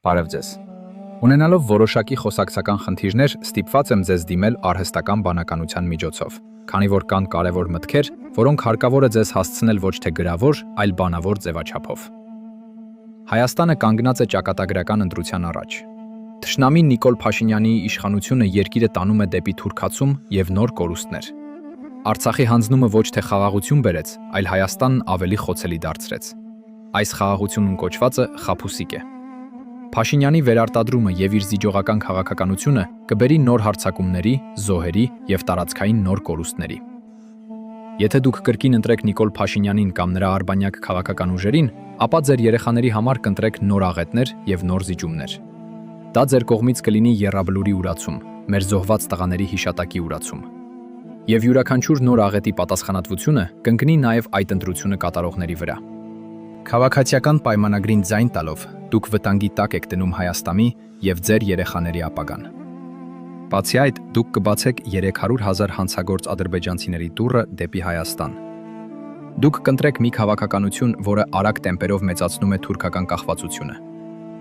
Բարև ձեզ։ Ունենալով որոշակի խոսակցական խնդիրներ, ստիպված եմ ձեզ դիմել արհեստական բանականության միջոցով, քանի որ կան կարևոր մտքեր, որոնք հարկավոր է ձեզ հասցնել ոչ թե գրավոր, այլ բանավոր ձևաչափով։ Հայաստանը կանգնած է ճակատագրական ընտրության առաջ։ Թշնամի Նիկոլ Փաշինյանի իշխանությունը երկիրը տանում է դեպի թուրքացում եւ նոր կորուստներ։ Արցախի հանձնումը ոչ թե խաղաղություն բերեց, այլ Հայաստանն ավելի խոցելի դարձրեց։ Այս խաղաղությունն կոչվածը խաբուսիկ է։ Փաշինյանի վերարտադրումը եւ իր զիջողական քաղաքականությունը կբերի նոր հարձակումների, զոհերի եւ տարածքային նոր կորուստների։ Եթե դուք կրկին ընտրեք Նիկոլ Փաշինյանին կամ նրա արբանյակ քաղաքական ուժերին, ապա ձեր երեխաների համար կընտրեք նոր աղետներ եւ նոր զիջումներ։ Դա ձեր կողմից կլինի եռաբլուրի ուրացում, մեր զոհված տղաների հիշատակի ուրացում։ Եվ յուրաքանչյուր նոր աղետի պատասխանատվությունը կընկնի նաեւ այդ ընտրությունը կատարողների վրա։ Քաղաքացիական պայմանագրին ձայն տալով դուք վտանգի տակ եք դնում Հայաստանի եւ ձեր երեխաների ապագան։ Բացի այդ, դուք կբացեք 300,000 հանցագործ ադրբեջանցիների դուռը դեպի Հայաստան։ Դուք կընտրեք մի քաղաքականություն, որը արագ տեմպերով մեծացնում է թուրքական կախվածությունը։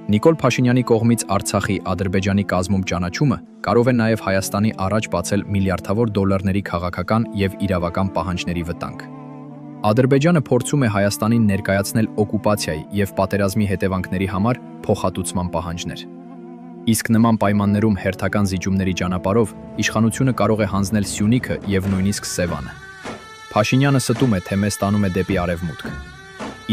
Նիկոլ Փաշինյանի կողմից Արցախի Ադրբեջանի կազմում ճանաչումը կարող է նաեւ Հայաստանի առաջ բացել միլիարդավոր դոլարների քաղաքական եւ իրավական պահանջների վտանգ։ Ադրբեջանը փորձում է Հայաստանին ներկայացնել օկուպացիայի եւ պատերազմի հետևանքների համար փոխհատուցման պահանջներ։ Իսկ նման պայմաններում հերթական զիջումների ճանապարհով իշխանությունը կարող է հանձնել Սյունիքը եւ նույնիսկ Սևանը։ Փաշինյանը ստում է, թե մեզ տանում է դեպի արևմուտք։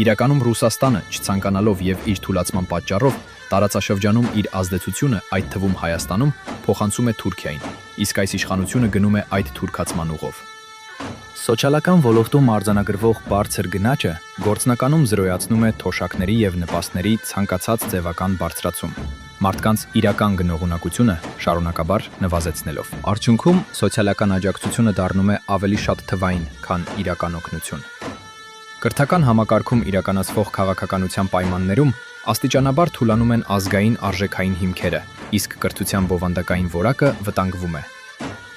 Իրականում Ռուսաստանը, չցանկանալով եւ իր թուլացման պատճառով, տարածաշրջանում իր ազդեցությունը, այդ թվում Հայաստանում, փոխանցում է Թուրքիային, իսկ այս իշխանությունը գնում է այդ թուրքացման ուղով։ Սոցիալական ոլորտում արձանագրվող բարձր գնաճը գործնականում զրոյացնում է թոշակների եւ նպաստների ցանկացած ձևական բարձրացում, մարդկանց իրական գնողունակությունը շարունակաբար նվազեցնելով։ Արդյունքում սոցիալական աջակցությունը դառնում է ավելի շատ թվային, քան իրական օգնություն։ Կրթական համակարգում իրականացվող քաղաքականության պայմաններում աստիճանաբար թուլանում են ազգային արժեքային հիմքերը, իսկ կրթության բովանդակային որակը վտանգվում է։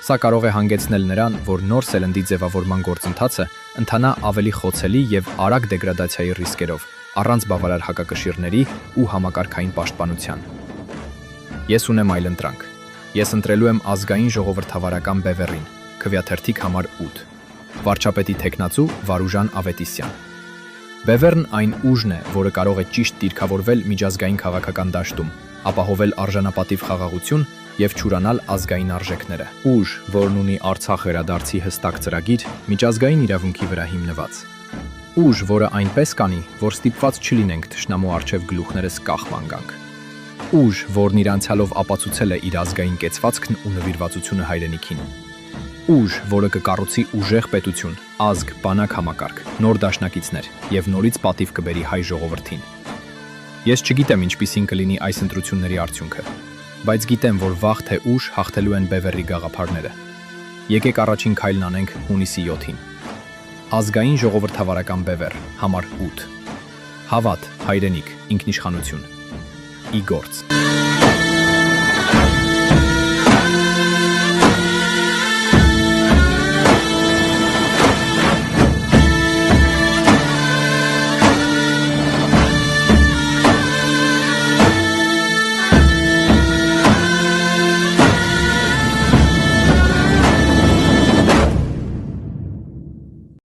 Սա կարող է հանգեցնել նրան, որ նոր սերնդի ձևավորման գործընթացը ընթանա ավելի խոցելի եւ արագ դեգրադացիայի ռիսկերով, առանց բավարար հակակշիռների ու համակարգային պաշտպանության։ Ես ունեմ այլընտրանք։ Ես ընտրելու եմ ազգային ժողովրդավարական բևեռին, քվեաթերթիկ համար 8։ Վարչապետի թեկնածու Վարուժան Ավետիսյան։ Բևեռն այն ուժն է, որը կարող է ճիշտ դիրքավորվել միջազգային քաղաքական դաշտում, ապահովել արժանապատիվ խաղաղություն եւ չուրանալ ազգային արժեքները։ Ուժ, որն ունի Արցախ վերադարձի հստակ ծրագիր, միջազգային իրավունքի վրա հիմնված։ Ուժ, որը այնպես կանի, որ ստիպված չլինենք թշնամու առջև գլուխներս կախման գանք։ Ուժ, որն իր անցյալով ապացուցել է իր ազգային կեցվածքն ու նվիրվածությունը հայրենիքին։ Ուժ, որը կկառուցի ուժեղ պետություն, ազգ, բանակ համակարգ, նոր դաշնակիցներ եւ նորից պատիվ կբերի հայ ժողովրդին։ Ես չգիտեմ ինչպիսին կլինի այս ընտրությունների արդյունքը, բայց գիտեմ, որ վաղ թե ուշ հաղթելու են բևեռի գաղափարները։ Եկեք առաջին քայլն անենք հունիսի 7-ին։ Ազգային ժողովրդավարական բևեռ, համար 8։ Հավատ, հայրենիք, ինքնիշխանություն։ Ի գործ։